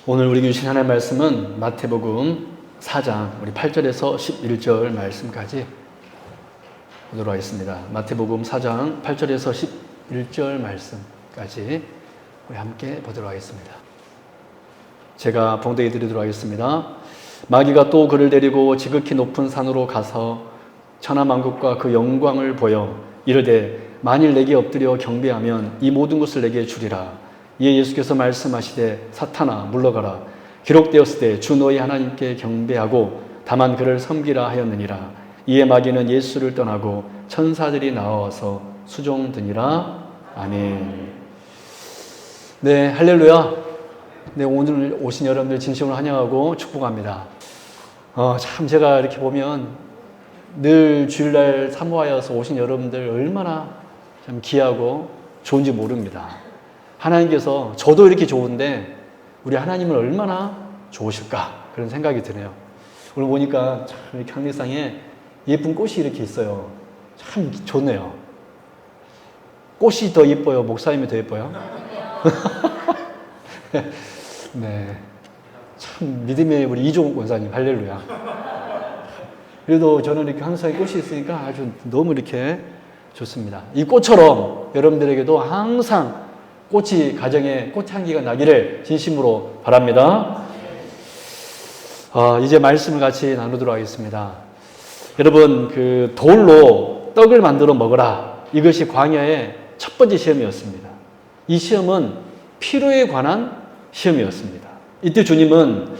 오늘 우리에게 주신 하나님의 말씀은 마태복음 4장 우리 8절에서 11절 말씀까지 보도록 하겠습니다. 마태복음 4장 8절에서 11절 말씀까지 우리 함께 보도록 하겠습니다. 제가 봉독해 드리도록 하겠습니다. 마귀가 또 그를 데리고 지극히 높은 산으로 가서 천하만국과 그 영광을 보여 이르되 만일 내게 엎드려 경배하면 이 모든 것을 내게 주리라. 이에 예수께서 말씀하시되 사탄아 물러가라. 기록되었으되 주 너희 하나님께 경배하고 다만 그를 섬기라 하였느니라. 이에 마귀는 예수를 떠나고 천사들이 나와서 수종드니라. 아멘. 네, 할렐루야. 네, 오늘 오신 여러분들 진심으로 환영하고 축복합니다. 참 제가 이렇게 보면 늘 주일날 사모하여서 오신 여러분들 얼마나 참 귀하고 좋은지 모릅니다. 하나님께서 저도 이렇게 좋은데 우리 하나님은 얼마나 좋으실까 그런 생각이 드네요. 오늘 보니까 참 이렇게 항리상에 예쁜 꽃이 이렇게 있어요. 참 좋네요. 꽃이 더 예뻐요? 목사님이 더 예뻐요? 네, 참 믿음의 우리 이종욱 권사님 할렐루야. 그래도 저는 이렇게 항상 꽃이 있으니까 아주 너무 이렇게 좋습니다. 이 꽃처럼 여러분들에게도 항상 꽃이 가정에 꽃향기가 나기를 진심으로 바랍니다. 이제 말씀을 같이 나누도록 하겠습니다. 여러분, 그 돌로 떡을 만들어 먹어라. 이것이 광야의 첫 번째 시험이었습니다. 이 시험은 필요에 관한 시험이었습니다. 이때 주님은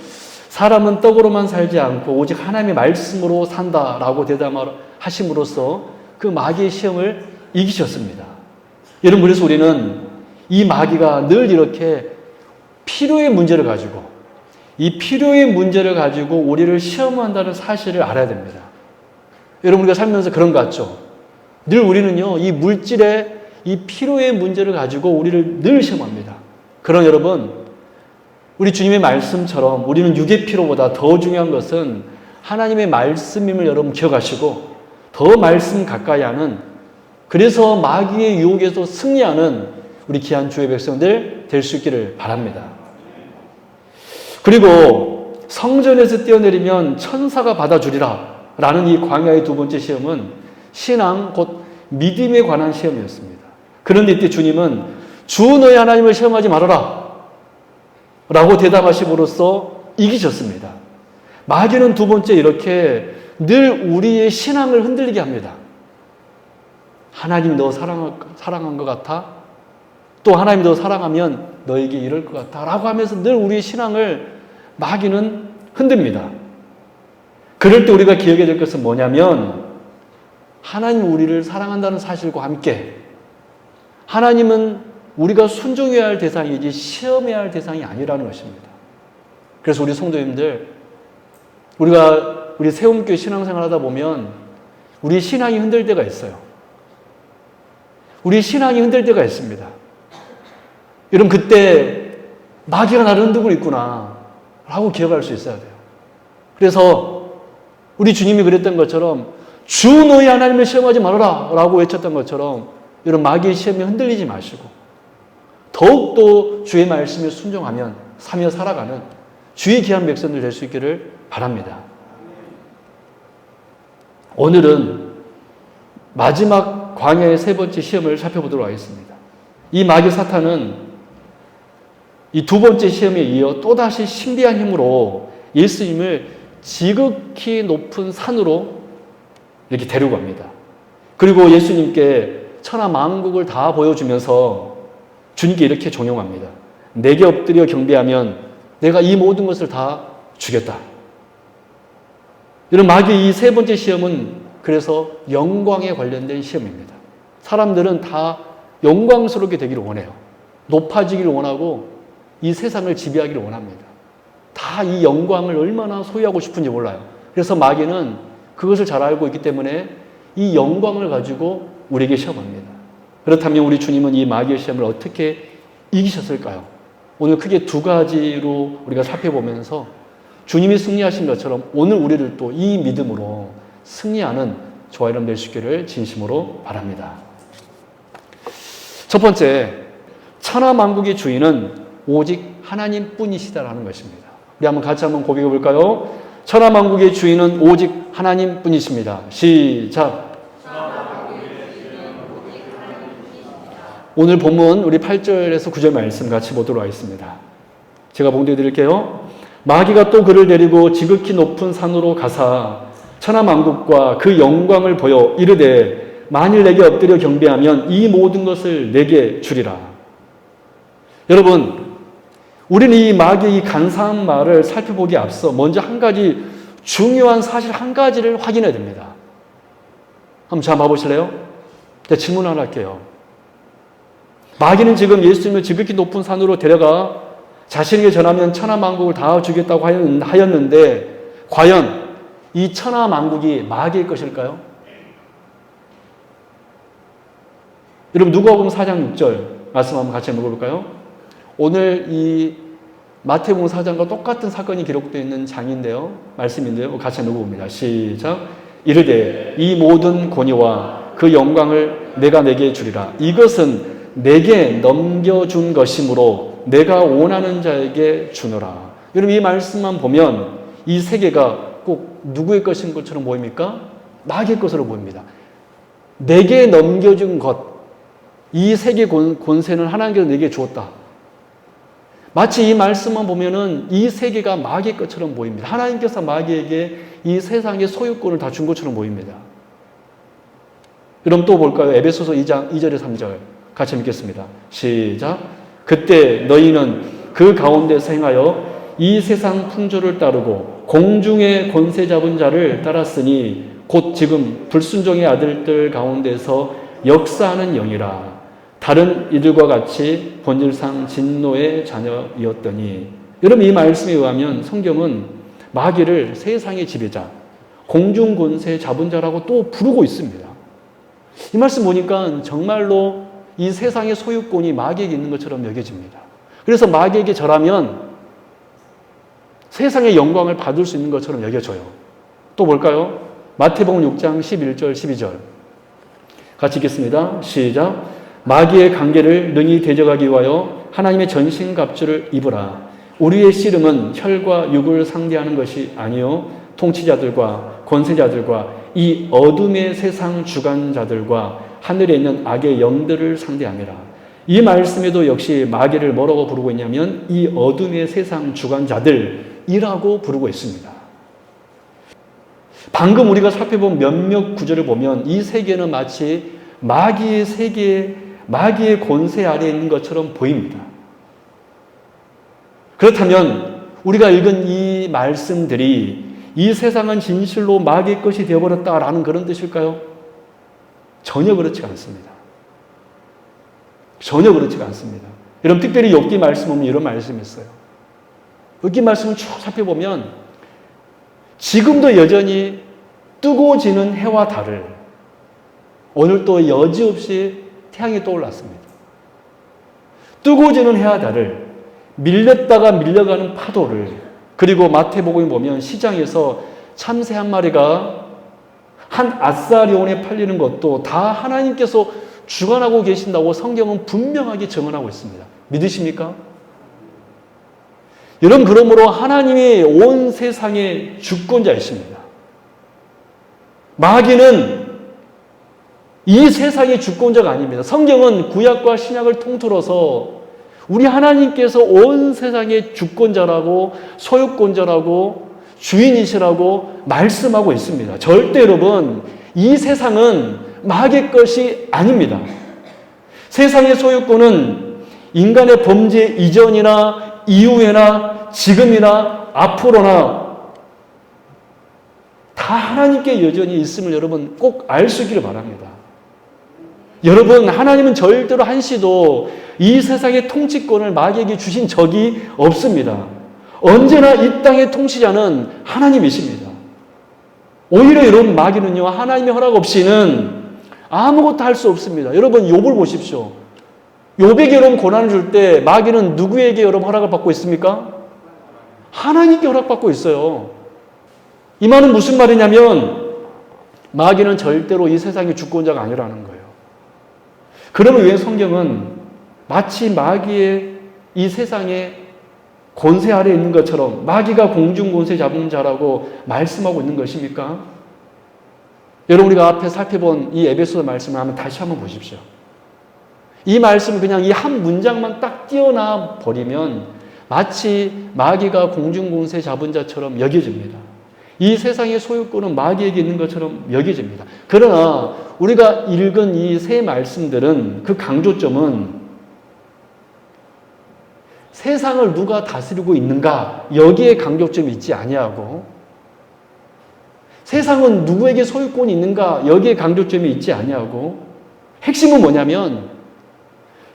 사람은 떡으로만 살지 않고 오직 하나님의 말씀으로 산다라고 대담하심으로써 그 마귀의 시험을 이기셨습니다. 여러분, 그래서 우리는 이 마귀가 늘 이렇게 필요의 문제를 가지고 이 필요의 문제를 가지고 우리를 시험한다는 사실을 알아야 됩니다. 여러분, 우리가 살면서 그런 것 같죠? 늘 우리는요, 이 물질의 이 필요의 문제를 가지고 우리를 늘 시험합니다. 그러나 여러분, 우리 주님의 말씀처럼 우리는 육의 필요보다 더 중요한 것은 하나님의 말씀임을 여러분 기억하시고 더 말씀 가까이 하는, 그래서 마귀의 유혹에서 승리하는 우리 귀한 주의 백성들 될 수 있기를 바랍니다. 그리고 성전에서 뛰어내리면 천사가 받아주리라 라는 이 광야의 두 번째 시험은 신앙 곧 믿음에 관한 시험이었습니다. 그런데 이때 주님은 주 너희 하나님을 시험하지 말아라 라고 대답하심으로써 이기셨습니다. 마귀는 두 번째 이렇게 늘 우리의 신앙을 흔들리게 합니다. 하나님이 너 사랑한 것 같아? 또 하나님이 너 사랑하면 너에게 이럴 것 같아 라고 하면서 늘 우리의 신앙을 마귀는 흔듭니다. 그럴 때 우리가 기억해야 될 것은 뭐냐면 하나님 우리를 사랑한다는 사실과 함께 하나님은 우리가 순종해야 할 대상이지 시험해야 할 대상이 아니라는 것입니다. 그래서 우리 성도님들, 우리 세움교회 신앙생활 하다 보면 우리 신앙이 흔들 때가 있어요. 우리 신앙이 흔들 때가 있습니다. 여러분, 그때 마귀가 나를 흔들고 있구나 라고 기억할 수 있어야 돼요. 그래서 우리 주님이 그랬던 것처럼 주 너희 하나님을 시험하지 말아라 라고 외쳤던 것처럼 여러분, 마귀의 시험에 흔들리지 마시고 더욱더 주의 말씀에 순종하면 사며 살아가는 주의 귀한 백성들 될 수 있기를 바랍니다. 오늘은 마지막 광야의 세 번째 시험을 살펴보도록 하겠습니다. 이 마귀 사탄은 이 두 번째 시험에 이어 또다시 신비한 힘으로 예수님을 지극히 높은 산으로 이렇게 데리고 갑니다. 그리고 예수님께 천하 만국을 다 보여주면서 주님께 이렇게 종용합니다. 내게 엎드려 경배하면 내가 이 모든 것을 다 주겠다. 이런 마귀의 이 세 번째 시험은 그래서 영광에 관련된 시험입니다. 사람들은 다 영광스럽게 되기를 원해요. 높아지기를 원하고 이 세상을 지배하기를 원합니다. 다 이 영광을 얼마나 소유하고 싶은지 몰라요. 그래서 마귀는 그것을 잘 알고 있기 때문에 이 영광을 가지고 우리에게 시험합니다. 그렇다면 우리 주님은 이 마귀의 시험을 어떻게 이기셨을까요? 오늘 크게 두 가지로 우리가 살펴보면서 주님이 승리하신 것처럼 오늘 우리를 또 이 믿음으로 승리하는 저와 여러분 될 수 있기를 진심으로 바랍니다. 첫 번째, 천하만국의 주인은 오직 하나님뿐이시다라는 것입니다. 우리 같이 한번 고백해 볼까요? 천하만국의 주인은 오직 하나님뿐이십니다. 시작. 오늘 본문 우리 8절에서 9절 말씀 같이 보도록 하겠습니다. 제가 봉독해 드릴게요. 마귀가 또 그를 데리고 지극히 높은 산으로 가사 천하만국과 그 영광을 보여 이르되 만일 내게 엎드려 경배하면 이 모든 것을 내게 주리라. 여러분, 우리는 이 마귀의 이 간사한 말을 살펴보기에 앞서 먼저 한 가지 중요한 사실 한 가지를 확인해야 됩니다. 한번 잘 봐보실래요? 제가 질문 하나 할게요. 마귀는 지금 예수님을 지극히 높은 산으로 데려가 자신에게 전하면 천하만국을 다 주겠다고 하였는데 과연 이 천하만국이 마귀의 것일까요? 여러분 누가복음 4장 6절 말씀 한번 같이 읽어볼까요? 오늘 이 마태복음 4장과 똑같은 사건이 기록되어 있는 장인데요. 말씀인데요. 같이 읽어봅니다. 시작. 이르되 이 모든 권위와 그 영광을 내가 내게 주리라. 이것은 내게 넘겨준 것이므로 내가 원하는 자에게 주노라. 여러분 이 말씀만 보면 이 세계가 꼭 누구의 것인 것처럼 보입니까? 마귀의 것으로 보입니다. 내게 넘겨준 것, 이 세계 권세는 하나님께서 내게 주었다. 마치 이 말씀만 보면은 이 세계가 마귀의 것처럼 보입니다. 하나님께서 마귀에게 이 세상의 소유권을 다 준 것처럼 보입니다. 그럼 또 볼까요? 에베소서 2장 2절에 3절 같이 읽겠습니다. 시작. 그때 너희는 그 가운데서 행하여 이 세상 풍조를 따르고 공중의 권세 잡은 자를 따랐으니 곧 지금 불순종의 아들들 가운데서 역사하는 영이라. 다른 이들과 같이 본질상 진노의 자녀이었더니. 여러분 이 말씀에 의하면 성경은 마귀를 세상의 지배자, 공중 권세 잡은 자라고 또 부르고 있습니다. 이 말씀 보니까 정말로 이 세상의 소유권이 마귀에게 있는 것처럼 여겨집니다. 그래서 마귀에게 절하면 세상의 영광을 받을 수 있는 것처럼 여겨져요. 또 볼까요? 마태복음 6장 11절 12절 같이 읽겠습니다. 시작. 마귀의 관계를 능히 대적하기 위하여 하나님의 전신갑주를 입으라. 우리의 씨름은 혈과 육을 상대하는 것이 아니요 통치자들과 권세자들과 이 어둠의 세상 주관자들과 하늘에 있는 악의 영들을 상대함이라. 이 말씀에도 역시 마귀를 뭐라고 부르고 있냐면 이 어둠의 세상 주관자들이라고 부르고 있습니다. 방금 우리가 살펴본 몇몇 구절을 보면 이 세계는 마치 마귀의 세계, 마귀의 권세 아래에 있는 것처럼 보입니다. 그렇다면 우리가 읽은 이 말씀들이 이 세상은 진실로 마귀의 것이 되어버렸다라는 그런 뜻일까요? 전혀 그렇지 않습니다. 전혀 그렇지가 않습니다. 여러분 특별히 욥기 말씀 보면 이런 말씀이 있어요. 욥기 말씀을 쭉 살펴보면 지금도 여전히 뜨고 지는 해와 달을 오늘 또 여지없이 태양이 떠올랐습니다. 뜨고 지는 해와 달을 밀렸다가 밀려가는 파도를 그리고 마태복음에 보면 시장에서 참새 한 마리가 한 아사리온에 팔리는 것도 다 하나님께서 주관하고 계신다고 성경은 분명하게 증언하고 있습니다. 믿으십니까? 여러분 그러므로 하나님이 온 세상의 주권자이십니다. 마귀는 이 세상의 주권자가 아닙니다. 성경은 구약과 신약을 통틀어서 우리 하나님께서 온 세상의 주권자라고 소유권자라고 주인이시라고 말씀하고 있습니다. 절대 여러분 이 세상은 마귀의 것이 아닙니다. 세상의 소유권은 인간의 범죄 이전이나 이후에나 지금이나 앞으로나 다 하나님께 여전히 있음을 여러분 꼭 알 수 있기를 바랍니다. 여러분 하나님은 절대로 한시도 이 세상의 통치권을 마귀에게 주신 적이 없습니다. 언제나 이 땅의 통치자는 하나님이십니다. 오히려 여러분 마귀는요 하나님의 허락 없이는 아무것도 할 수 없습니다. 여러분 욥을 보십시오. 욥에게 여러분 고난을 줄 때 마귀는 누구에게 여러분 허락을 받고 있습니까? 하나님께 허락받고 있어요. 이 말은 무슨 말이냐면 마귀는 절대로 이 세상의 주권자가 아니라는 거예요. 그러면 왜 성경은 마치 마귀의 이 세상의 권세 아래 있는 것처럼 마귀가 공중 권세 잡은 자라고 말씀하고 있는 것입니까? 여러분 우리가 앞에 살펴본 이 에베소서 말씀을 한번 다시 한번 보십시오. 이 말씀 그냥 이 한 문장만 딱 띄어나 버리면 마치 마귀가 공중 권세 잡은 자처럼 여겨집니다. 이 세상의 소유권은 마귀에게 있는 것처럼 여겨집니다. 그러나 우리가 읽은 이 세 말씀들은 그 강조점은 세상을 누가 다스리고 있는가 여기에 강조점이 있지 아니하고 세상은 누구에게 소유권이 있는가 여기에 강조점이 있지 아니하고 핵심은 뭐냐면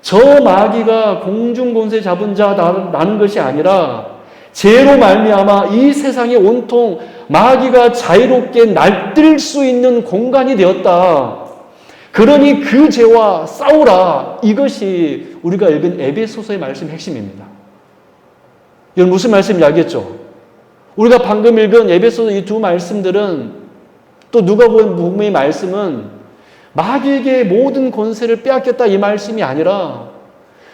저 마귀가 공중 권세 잡은 자라는 것이 아니라 죄로 말미암아 이 세상에 온통 마귀가 자유롭게 날뛸 수 있는 공간이 되었다. 그러니 그 죄와 싸우라. 이것이 우리가 읽은 에베소서의 말씀 핵심입니다. 이건 무슨 말씀인지 알겠죠? 우리가 방금 읽은 에베소서 이 두 말씀들은 또 누가복음의 말씀은 마귀에게 모든 권세를 빼앗겼다 이 말씀이 아니라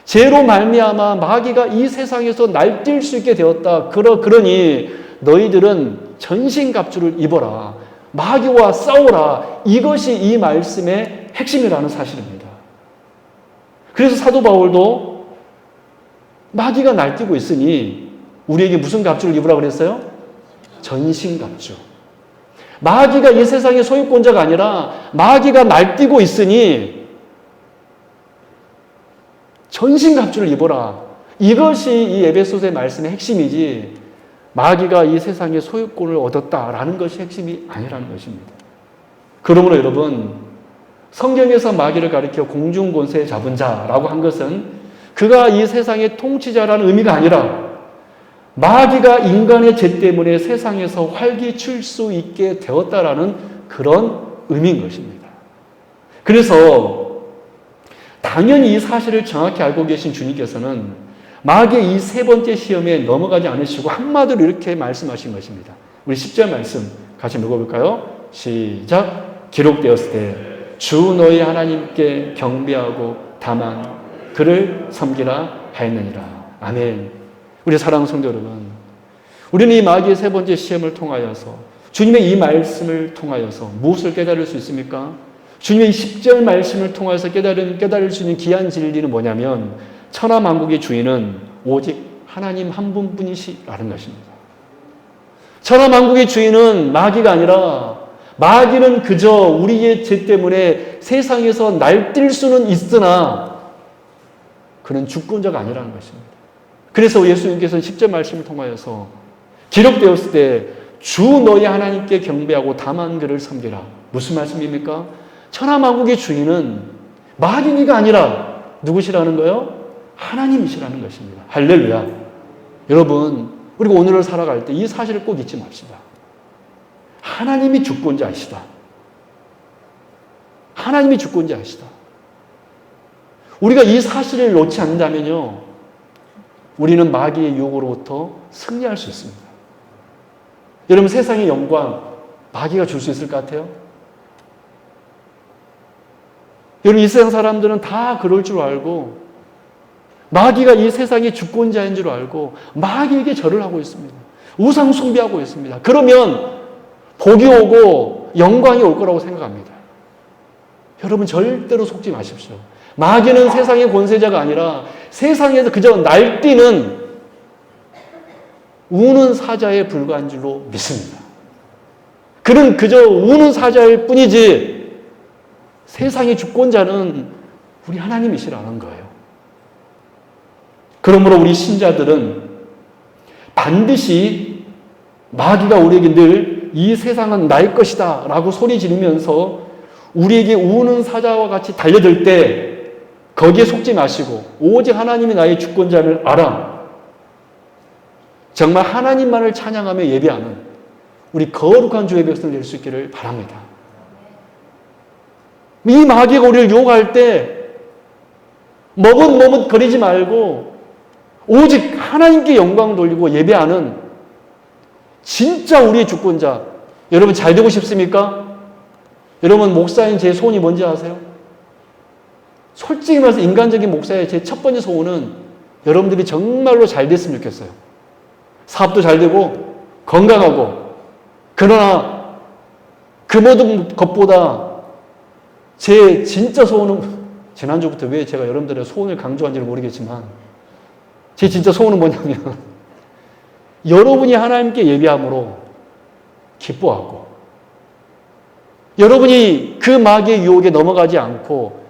죄로 말미암아 마귀가 이 세상에서 날뛸 수 있게 되었다. 그러니 너희들은 전신갑주를 입어라. 마귀와 싸우라. 이것이 이 말씀의 핵심이라는 사실입니다. 그래서 사도 바울도 마귀가 날뛰고 있으니 우리에게 무슨 갑주를 입으라 그랬어요? 전신갑주. 마귀가 이 세상의 소유권자가 아니라 마귀가 날뛰고 있으니 전신갑주를 입어라. 이것이 이 에베소서의 말씀의 핵심이지 마귀가 이 세상의 소유권을 얻었다라는 것이 핵심이 아니라는 것입니다. 그러므로 여러분 성경에서 마귀를 가리켜 공중권세 잡은 자라고 한 것은 그가 이 세상의 통치자라는 의미가 아니라 마귀가 인간의 죄 때문에 세상에서 활기칠 수 있게 되었다라는 그런 의미인 것입니다. 그래서 당연히 이 사실을 정확히 알고 계신 주님께서는 마귀의 이 세 번째 시험에 넘어가지 않으시고 한마디로 이렇게 말씀하신 것입니다. 우리 10절 말씀 같이 읽어볼까요? 시작. 기록되었을 때 주 너희 하나님께 경배하고 다만 그를 섬기라 하였느니라. 아멘. 우리 사랑하는 성도 여러분, 우리는 이 마귀의 세 번째 시험을 통하여서 주님의 이 말씀을 통하여서 무엇을 깨달을 수 있습니까? 주님의 이 10절 말씀을 통해서 깨달을 수 있는 귀한 진리는 뭐냐면 천하만국의 주인은 오직 하나님 한 분뿐이시라는 것입니다. 천하만국의 주인은 마귀가 아니라 마귀는 그저 우리의 죄 때문에 세상에서 날뛸 수는 있으나 그는 주권자가 아니라는 것입니다. 그래서 예수님께서는 10절 말씀을 통하여서 기록되었을 때 주 너희 하나님께 경배하고 다만 그를 섬기라. 무슨 말씀입니까? 천하만국의 주인은 마귀가 아니라 누구시라는 거예요? 하나님이시라는 것입니다. 할렐루야. 여러분, 우리가 오늘을 살아갈 때 이 사실을 꼭 잊지 맙시다. 하나님이 주권자이시다. 하나님이 주권자이시다. 우리가 이 사실을 놓지 않는다면요, 우리는 마귀의 유혹으로부터 승리할 수 있습니다. 여러분, 세상의 영광 마귀가 줄 수 있을 것 같아요? 여러분, 이 세상 사람들은 다 그럴 줄 알고 마귀가 이 세상의 주권자인 줄 알고 마귀에게 절을 하고 있습니다. 우상 숭배하고 있습니다. 그러면 복이 오고 영광이 올 거라고 생각합니다. 여러분 절대로 속지 마십시오. 마귀는 세상의 권세자가 아니라 세상에서 그저 날뛰는 우는 사자에 불과한 줄로 믿습니다. 그는 그저 우는 사자일 뿐이지 세상의 주권자는 우리 하나님이시라는 거예요. 그러므로 우리 신자들은 반드시 마귀가 우리에게 늘 이 세상은 나의 것이다 라고 소리 지르면서 우리에게 우는 사자와 같이 달려들 때 거기에 속지 마시고 오직 하나님이 나의 주권자를 알아. 정말 하나님만을 찬양하며 예배하는 우리 거룩한 주의 백성 될 수 있기를 바랍니다. 이 마귀가 우리를 유혹할 때 머뭇머뭇거리지 말고 오직 하나님께 영광 돌리고 예배하는 진짜 우리의 주권자. 여러분 잘 되고 싶습니까? 여러분 목사인 제 소원이 뭔지 아세요? 솔직히 말해서 인간적인 목사의 제 첫 번째 소원은 여러분들이 정말로 잘 됐으면 좋겠어요. 사업도 잘 되고 건강하고, 그러나 그 모든 것보다 제 진짜 소원은, 지난주부터 왜 제가 여러분들의 소원을 강조한지를 모르겠지만 제 진짜 소원은 뭐냐면 여러분이 하나님께 예배함으로 기뻐하고, 여러분이 그 마귀의 유혹에 넘어가지 않고,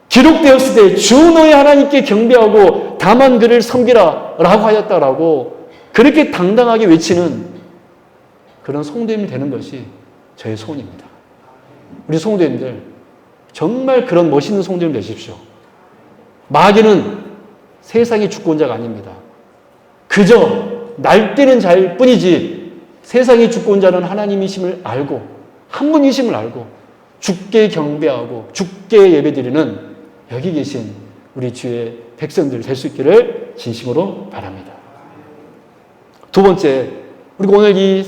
기록되었을 때 주 너의 하나님께 경배하고 다만 그를 섬기라 라고 하였다라고 그렇게 당당하게 외치는 그런 성도님이 되는 것이 저의 소원입니다. 우리 성도님들 정말 그런 멋있는 성도님 되십시오. 마귀는 세상의 주권자가 아닙니다. 그저 날뛰는 자일 뿐이지 세상의 주권자는 하나님이심을 알고, 한 분이심을 알고 주께 경배하고 주께 예배드리는 여기 계신 우리 주의 백성들 될 수 있기를 진심으로 바랍니다. 두 번째, 우리가 오늘 이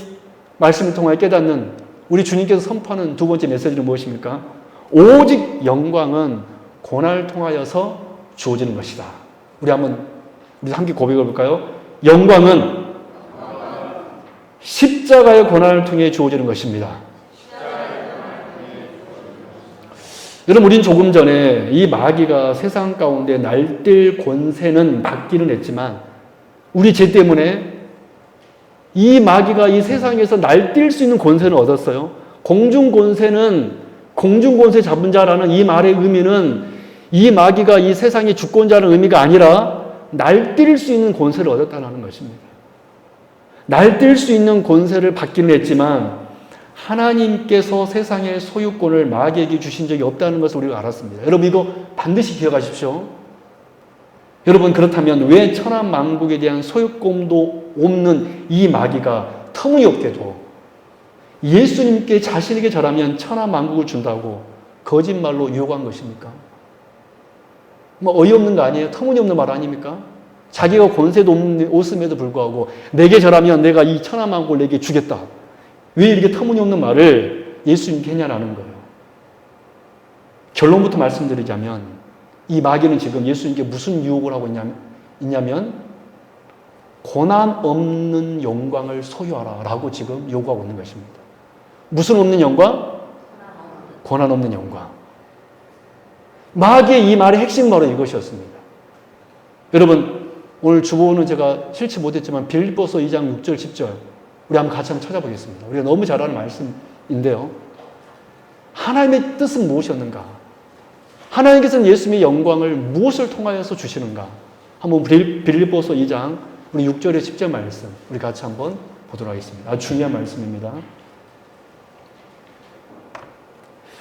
말씀을 통하여 깨닫는, 우리 주님께서 선포하는 두 번째 메시지는 무엇입니까? 오직 영광은 고난을 통하여서 주어지는 것이다. 우리 함께 고백해 볼까요? 영광은 십자가의 고난을 통해 주어지는 것입니다. 여러분, 우린 조금 전에 이 마귀가 세상 가운데 날뛸 권세는 받기는 했지만, 우리 죄 때문에 이 마귀가 이 세상에서 날뛸 수 있는 권세는 얻었어요. 공중권세 잡은 자라는 이 말의 의미는 이 마귀가 이 세상의 주권자라는 의미가 아니라 날뛸 수 있는 권세를 얻었다는 것입니다. 날뛸 수 있는 권세를 받기는 했지만 하나님께서 세상의 소유권을 마귀에게 주신 적이 없다는 것을 우리가 알았습니다. 여러분, 이거 반드시 기억하십시오. 여러분, 그렇다면 왜 천하만국에 대한 소유권도 없는 이 마귀가 터무니없게도 예수님께 자신에게 절하면 천하만국을 준다고 거짓말로 유혹한 것입니까? 어이없는 거 아니에요? 터무니없는 말 아닙니까? 자기가 권세도 없음에도 불구하고 내게 절하면 내가 이 천하만국을 내게 주겠다. 왜 이렇게 터무니없는 말을 예수님께 했냐라는 거예요. 결론부터 말씀드리자면 이 마귀는 지금 예수님께 무슨 유혹을 하고 있냐면 고난 없는 영광을 소유하라 라고 지금 요구하고 있는 것입니다. 무슨 없는 영광? 고난 없는 영광. 마귀의 이 말의 핵심 바로 이것이었습니다. 여러분, 오늘 주보는 제가 실치 못했지만 빌립보서 2장 6절 10절 우리 한번 같이 찾아보겠습니다. 우리가 너무 잘 아는 말씀인데요. 하나님의 뜻은 무엇이었는가? 하나님께서는 예수님의 영광을 무엇을 통하여서 주시는가? 한번 빌립보서 2장 우리 6절에 10절 말씀 우리 같이 한번 보도록 하겠습니다. 아주 중요한 말씀입니다.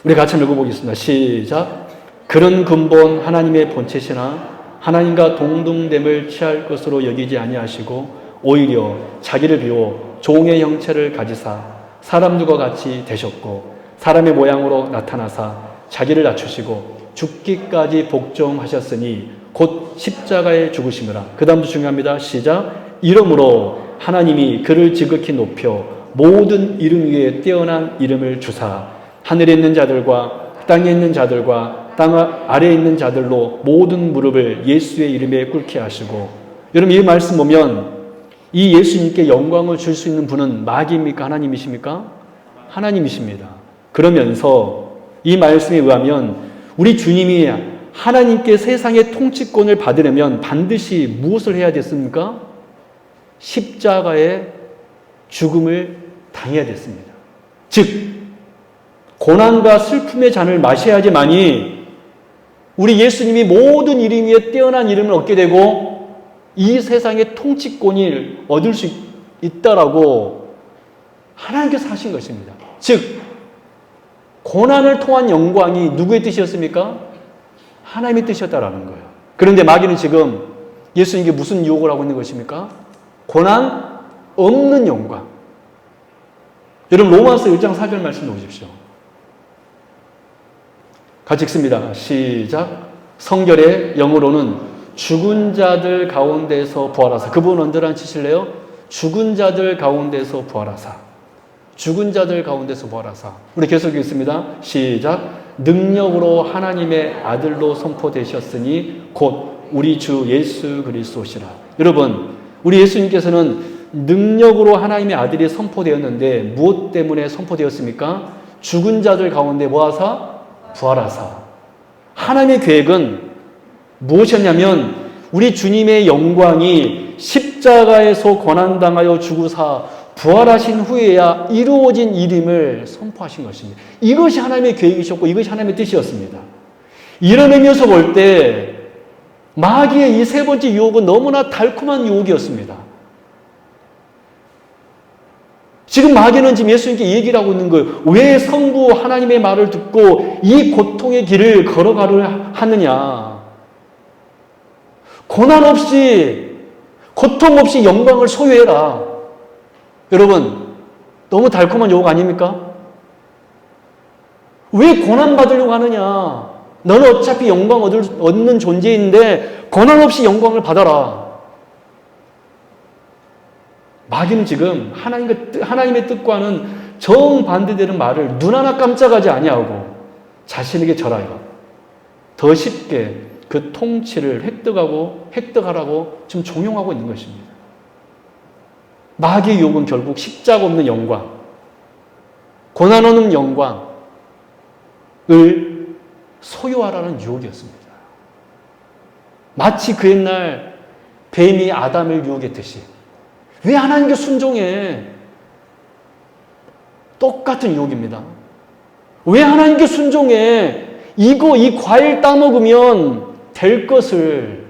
우리 같이 읽어보겠습니다. 시작. 그런 근본 하나님의 본체시나 하나님과 동등됨을 취할 것으로 여기지 아니하시고 오히려 자기를 비워 종의 형체를 가지사 사람들과 같이 되셨고 사람의 모양으로 나타나사 자기를 낮추시고 죽기까지 복종하셨으니 곧 십자가에 죽으심이라. 그 다음도 중요합니다. 시작. 이러므로 하나님이 그를 지극히 높여 모든 이름 위에 뛰어난 이름을 주사 하늘에 있는 자들과 땅에 있는 자들과 땅 아래에 있는 자들로 모든 무릎을 예수의 이름에 꿇게 하시고. 여러분, 이 말씀 보면 이 예수님께 영광을 줄 수 있는 분은 마귀입니까? 하나님이십니까? 하나님이십니다. 그러면서 이 말씀에 의하면 우리 주님이 하나님께 세상의 통치권을 받으려면 반드시 무엇을 해야 됐습니까? 십자가의 죽음을 당해야 됐습니다. 즉 고난과 슬픔의 잔을 마셔야지만이 우리 예수님이 모든 이름 위에 뛰어난 이름을 얻게 되고 이 세상의 통치권을 얻을 수 있다라고 하나님께서 하신 것입니다. 즉 고난을 통한 영광이 누구의 뜻이었습니까? 하나님의 뜻이었다라는 거예요. 그런데 마귀는 지금 예수님께 무슨 유혹을 하고 있는 것입니까? 고난 없는 영광. 여러분, 로마서 1장 4절 말씀 보십시오. 같이 읽습니다. 시작. 성결의 영어로는 죽은 자들 가운데서 부활하사. 그분 언제란 치실래요? 죽은 자들 가운데서 부활하사. 죽은 자들 가운데서 부활하사. 우리 계속 읽습니다. 시작. 능력으로 하나님의 아들로 선포되셨으니 곧 우리 주 예수 그리스도시라. 여러분, 우리 예수님께서는 능력으로 하나님의 아들이 선포되었는데 무엇 때문에 선포되었습니까? 죽은 자들 가운데 뭐하사? 부활하사. 하나님의 계획은 무엇이었냐면 우리 주님의 영광이 십자가에서 고난당하여 죽으사 부활하신 후에야 이루어진 일임을 선포하신 것입니다. 이것이 하나님의 계획이셨고 이것이 하나님의 뜻이었습니다. 이런 의미에서 볼 때 마귀의 이 세 번째 유혹은 너무나 달콤한 유혹이었습니다. 지금 마귀는 지금 예수님께 얘기를 하고 있는 거예요. 왜 성부 하나님의 말을 듣고 이 고통의 길을 걸어가려 하느냐. 고난 없이, 고통 없이 영광을 소유해라. 여러분, 너무 달콤한 유혹 아닙니까? 왜 고난 받으려고 하느냐? 너는 어차피 영광 얻는 존재인데 고난 없이 영광을 받아라. 마귀는 지금 하나님의 뜻과는 정반대되는 말을 눈 하나 깜짝하지 아니하고 자신에게 절하여 더 쉽게 그 통치를 획득하라고 지금 종용하고 있는 것입니다. 마귀의 유혹은 결국 십자가 없는 영광, 고난 없는 영광을 소유하라는 유혹이었습니다. 마치 그 옛날 뱀이 아담을 유혹했듯이 왜 하나님께 순종해? 똑같은 유혹입니다. 왜 하나님께 순종해? 이 과일 따먹으면 될 것을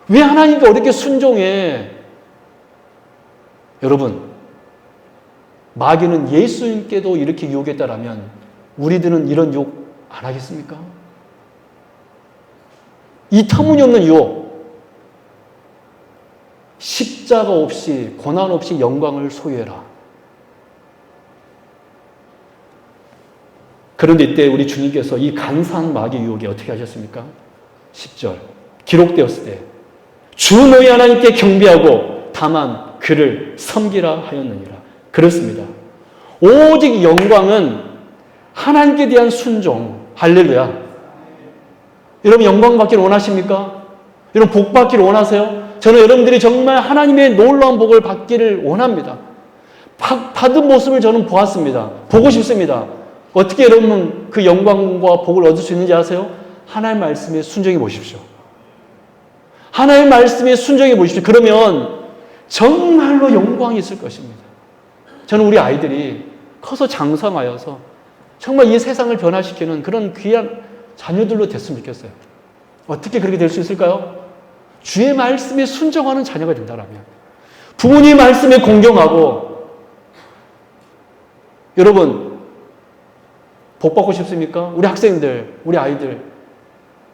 왜 하나님께 어렵게 순종해? 여러분, 마귀는 예수님께도 이렇게 유혹했다라면 우리들은 이런 유혹 안 하겠습니까? 이 터무니없는 유혹, 십자가 없이 고난 없이 영광을 소유해라. 그런데 이때 우리 주님께서 이 간사한 마귀의 유혹에 어떻게 하셨습니까? 10절 기록되었을 때 주 너희 하나님께 경배하고 다만 그를 섬기라 하였느니라. 그렇습니다. 오직 영광은 하나님께 대한 순종. 할렐루야. 여러분 영광 받기를 원하십니까? 여러분 복 받기를 원하세요? 저는 여러분들이 정말 하나님의 놀라운 복을 받기를 원합니다. 받은 모습을 저는 보았습니다. 보고 싶습니다. 어떻게 여러분 그 영광과 복을 얻을 수 있는지 아세요? 하나님의 말씀에 순종해 보십시오. 하나님의 말씀에 순종해 보십시오. 그러면 정말로 영광이 있을 것입니다. 저는 우리 아이들이 커서 장성하여서 정말 이 세상을 변화시키는 그런 귀한 자녀들로 됐으면 좋겠어요. 어떻게 그렇게 될 수 있을까요? 주의 말씀에 순종하는 자녀가 된다면, 부모님 말씀에 공경하고, 여러분 복 받고 싶습니까? 우리 학생들, 우리 아이들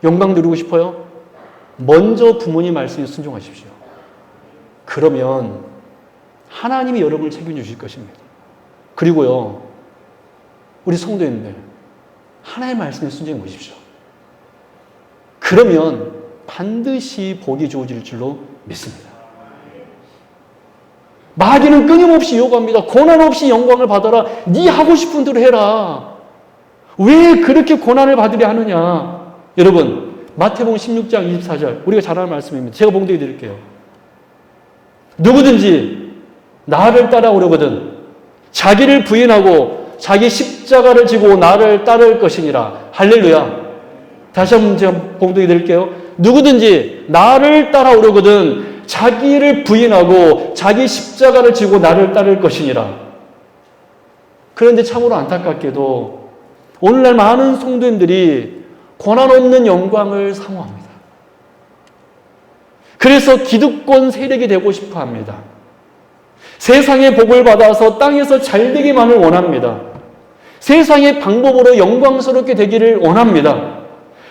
영광 누리고 싶어요? 먼저 부모님 말씀에 순종하십시오. 그러면 하나님이 여러분을 책임져 주실 것입니다. 그리고요, 우리 성도님들 하나님의 말씀에 순종해 보십시오. 그러면 반드시 복이 주어질 줄로 믿습니다. 마귀는 끊임없이 요구합니다. 고난 없이 영광을 받아라. 네 하고 싶은 대로 해라. 왜 그렇게 고난을 받으려 하느냐? 여러분 마태복음 16장 24절 우리가 잘 아는 말씀입니다. 제가 봉독해 드릴게요. 누구든지 나를 따라오려거든 자기를 부인하고 자기 십자가를 지고 나를 따를 것이니라. 할렐루야. 다시 한번 제가 봉독해 드릴게요. 누구든지 나를 따라오려거든 자기를 부인하고 자기 십자가를 지고 나를 따를 것이니라. 그런데 참으로 안타깝게도 오늘날 많은 성도님들이 고난 없는 영광을 사모합니다. 그래서 기득권 세력이 되고 싶어 합니다. 세상의 복을 받아서 땅에서 잘 되기만을 원합니다. 세상의 방법으로 영광스럽게 되기를 원합니다.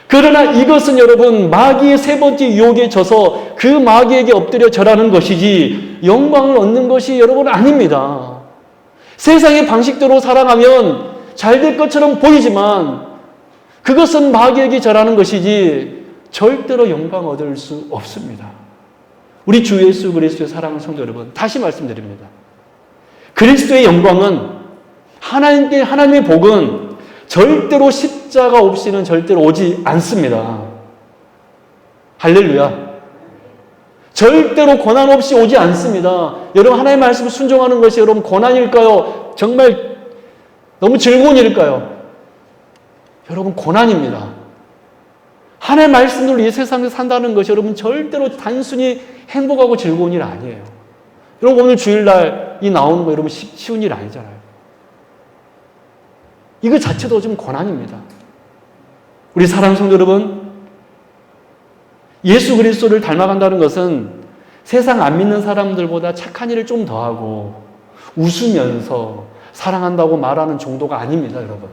그러나 이것은 여러분 마귀의 세 번째 유혹에 져서 그 마귀에게 엎드려 절하는 것이지 영광을 얻는 것이 여러분 아닙니다. 세상의 방식대로 살아가면 잘 될 것처럼 보이지만 그것은 마귀에게 절하는 것이지 절대로 영광 얻을 수 없습니다. 우리 주 예수 그리스도의 사랑하는 성도 여러분, 다시 말씀드립니다. 그리스도의 영광은 하나님의 복은 절대로 십자가 없이는 절대로 오지 않습니다. 할렐루야. 절대로 고난 없이 오지 않습니다. 여러분, 하나님의 말씀을 순종하는 것이 여러분 고난일까요? 정말 너무 즐거운 일일까요? 여러분, 고난입니다. 하나님의 말씀으로 이 세상에 산다는 것이 여러분 절대로 단순히 행복하고 즐거운 일 아니에요. 여러분, 오늘 주일날 이 나오는 거 여러분 쉬운 일 아니잖아요. 이거 자체도 좀 고난입니다. 우리 사랑하는 성도 여러분, 예수 그리스도를 닮아간다는 것은 세상 안 믿는 사람들보다 착한 일을 좀 더 하고 웃으면서 사랑한다고 말하는 정도가 아닙니다, 여러분.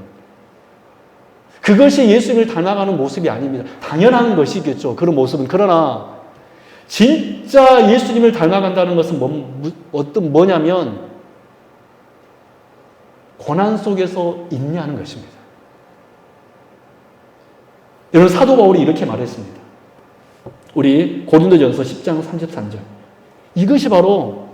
그것이 예수님을 닮아가는 모습이 아닙니다. 당연한 것이겠죠, 그런 모습은. 그러나 진짜 예수님을 닮아간다는 것은 뭐냐면 고난 속에서 인내하는 것입니다. 여러분, 사도 바울이 이렇게 말했습니다. 우리 고린도전서 10장 33절. 이것이 바로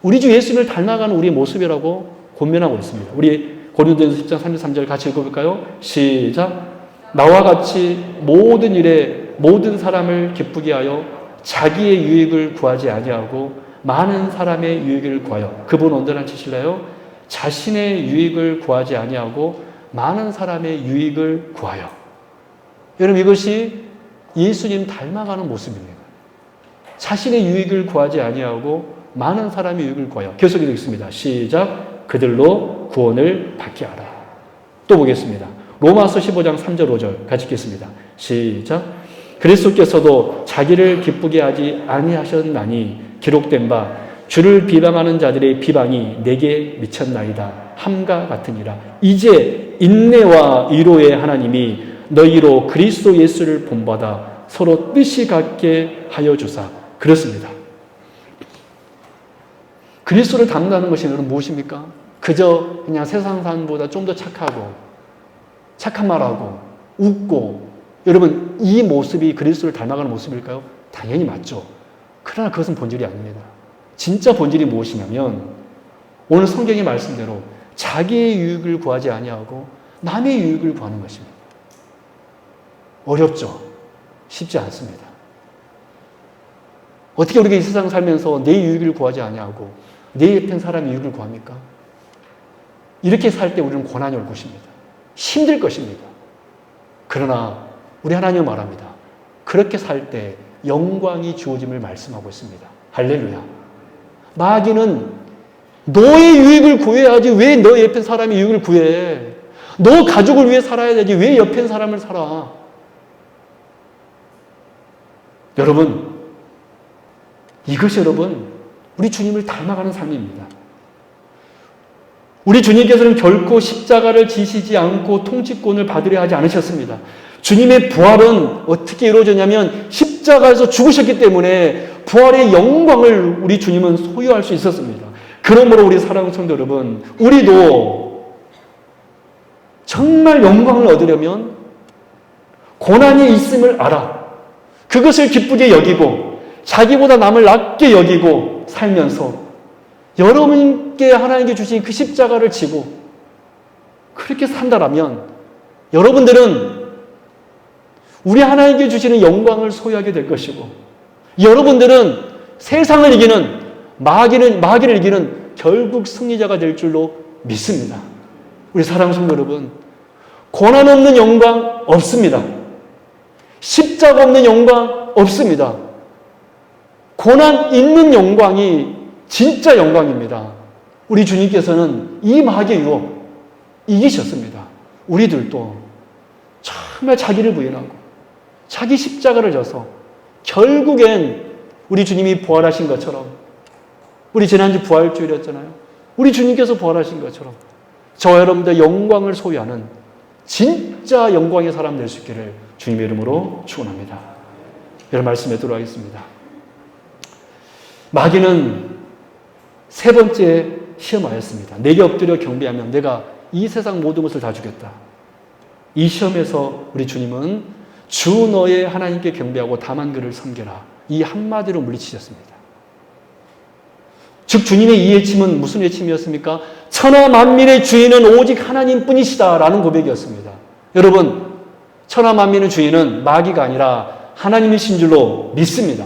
우리 주 예수님을 닮아가는 우리의 모습이라고 권면하고 있습니다. 우리 고린도전서 10장 33절 같이 읽어볼까요? 시작. 나와 같이 모든 일에 모든 사람을 기쁘게 하여 자기의 유익을 구하지 아니하고 많은 사람의 유익을 구하여. 그분 언제나 치실래요? 자신의 유익을 구하지 아니하고 많은 사람의 유익을 구하여. 여러분, 이것이 예수님 닮아가는 모습입니다. 자신의 유익을 구하지 아니하고 많은 사람의 유익을 구하여. 계속해 보겠습니다. 시작. 그들로 구원을 받게 하라. 또 보겠습니다. 로마서 15장 3절 5절 같이 읽겠습니다. 시작. 그리스도께서도 자기를 기쁘게 하지 아니하셨나니 기록된 바 주를 비방하는 자들의 비방이 내게 미쳤나이다 함과 같으니라. 이제 인내와 위로의 하나님이 너희로 그리스도 예수를 본받아 서로 뜻이 같게 하여 주사. 그렇습니다. 그리스도를 닮는다는 것이 무엇입니까? 그저 그냥 세상 사람보다 좀 더 착하고 착한 말하고 웃고. 여러분, 이 모습이 그리스도를 닮아가는 모습일까요? 당연히 맞죠. 그러나 그것은 본질이 아닙니다. 진짜 본질이 무엇이냐면 오늘 성경의 말씀대로 자기의 유익을 구하지 아니하고 남의 유익을 구하는 것입니다. 어렵죠? 쉽지 않습니다. 어떻게 우리가 이 세상 살면서 내 유익을 구하지 아니하고 내 옆에 사람의 유익을 구합니까? 이렇게 살 때 우리는 고난이 올 것입니다. 힘들 것입니다. 그러나 우리 하나님은 말합니다. 그렇게 살 때 영광이 주어짐을 말씀하고 있습니다. 할렐루야. 마귀는 너의 유익을 구해야지 왜 너 옆에 사람의 유익을 구해? 너 가족을 위해 살아야 되지 왜 옆에 사람을 살아? 여러분, 이것이 여러분 우리 주님을 닮아가는 삶입니다. 우리 주님께서는 결코 십자가를 지시지 않고 통치권을 받으려 하지 않으셨습니다. 주님의 부활은 어떻게 이루어졌냐면 십자가에서 죽으셨기 때문에 부활의 영광을 우리 주님은 소유할 수 있었습니다. 그러므로 우리 사랑하는 성도 여러분, 우리도 정말 영광을 얻으려면 고난이 있음을 알아. 그것을 기쁘게 여기고 자기보다 남을 낮게 여기고 살면서 여러분께 하나님께 주신 그 십자가를 지고 그렇게 산다라면 여러분들은 우리 하나님께 주시는 영광을 소유하게 될 것이고 여러분들은 세상을 이기는 마귀를 이기는 결국 승리자가 될 줄로 믿습니다. 우리 사랑하는 성도 여러분, 고난 없는 영광 없습니다. 십자가 없는 영광 없습니다. 고난 있는 영광이 진짜 영광입니다. 우리 주님께서는 이 마귀의 유혹 이기셨습니다. 우리들도 정말 자기를 부인하고 자기 십자가를 져서 결국엔 우리 주님이 부활하신 것처럼, 우리 지난주 부활주일이었잖아요. 우리 주님께서 부활하신 것처럼 저와 여러분들 영광을 소유하는 진짜 영광의 사람 될 수 있기를 주님의 이름으로 축원합니다. 여러분 말씀에 들어가겠습니다. 마귀는 세 번째 시험하였습니다. 내게 엎드려 경배하면 내가 이 세상 모든 것을 다 주겠다. 이 시험에서 우리 주님은 주 너의 하나님께 경배하고 다만 그를 섬겨라. 이 한마디로 물리치셨습니다. 즉 주님의 이 외침은 무슨 외침이었습니까? 천하 만민의 주인은 오직 하나님뿐이시다 라는 고백이었습니다. 여러분, 천하 만민의 주인은 마귀가 아니라 하나님이신 줄로 믿습니다.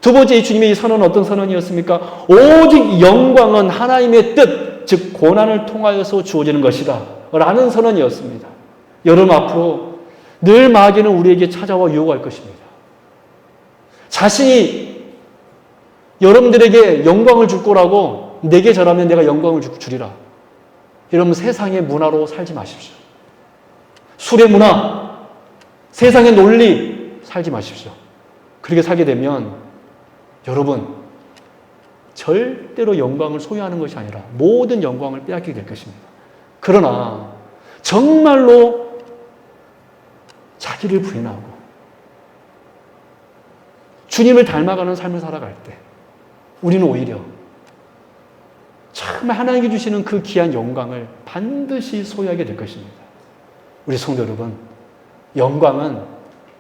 두 번째 주님의 이 선언은 어떤 선언이었습니까? 오직 영광은 하나님의 뜻, 즉 고난을 통하여서 주어지는 것이다 라는 선언이었습니다. 여러분, 앞으로 늘 마귀는 우리에게 찾아와 유혹할 것입니다. 자신이 여러분들에게 영광을 줄 거라고 내게 절하면 내가 영광을 주리라. 여러분, 세상의 문화로 살지 마십시오. 술의 문화, 세상의 논리 살지 마십시오. 그렇게 살게 되면 여러분 절대로 영광을 소유하는 것이 아니라 모든 영광을 빼앗기게 될 것입니다. 그러나 정말로 자기를 부인하고 주님을 닮아가는 삶을 살아갈 때 우리는 오히려 정말 하나님께 주시는 그 귀한 영광을 반드시 소유하게 될 것입니다. 우리 성도 여러분, 영광은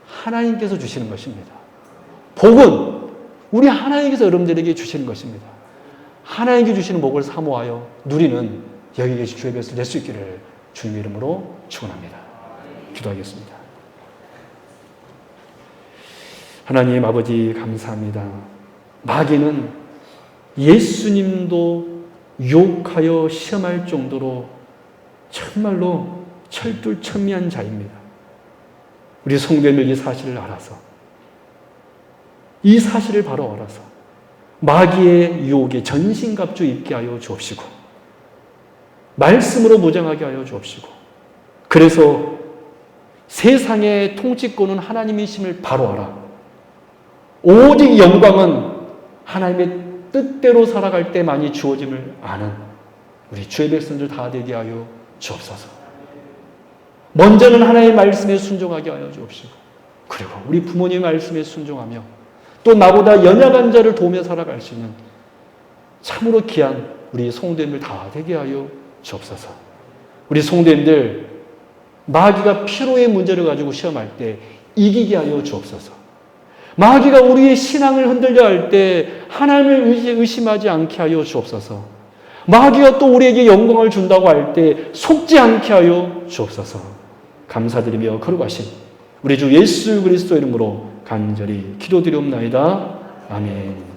하나님께서 주시는 것입니다. 복은 우리 하나님께서 여러분들에게 주시는 것입니다. 하나님께 주시는 복을 사모하여 누리는 여기 계신 주의 백성을 낼 수 있기를 주님의 이름으로 축원합니다. 기도하겠습니다. 하나님 아버지, 감사합니다. 마귀는 예수님도 유혹하여 시험할 정도로 정말로 철두철미한 자입니다. 우리 성도님들 이 사실을 알아서, 이 사실을 바로 알아서 마귀의 유혹에 전신갑주 입게 하여 주옵시고 말씀으로 무장하게 하여 주옵시고, 그래서 세상의 통치권은 하나님이심을 바로 알아 오직 영광은 하나님의 뜻대로 살아갈 때만이 주어짐을 아는 우리 주의 백성들 다 되게 하여 주옵소서. 먼저는 하나님의 말씀에 순종하게 하여 주옵시고, 그리고 우리 부모님의 말씀에 순종하며 또 나보다 연약한 자를 도우며 살아갈 수 있는 참으로 귀한 우리 성도님들 다 되게 하여 주옵소서. 우리 성도님들 마귀가 피로의 문제를 가지고 시험할 때 이기게 하여 주옵소서. 마귀가 우리의 신앙을 흔들려 할 때 하나님을 의심하지 않게 하여 주옵소서. 마귀가 또 우리에게 영광을 준다고 할 때 속지 않게 하여 주옵소서. 감사드리며 거룩하신 우리 주 예수 그리스도 이름으로 간절히 기도드리옵나이다. 아멘.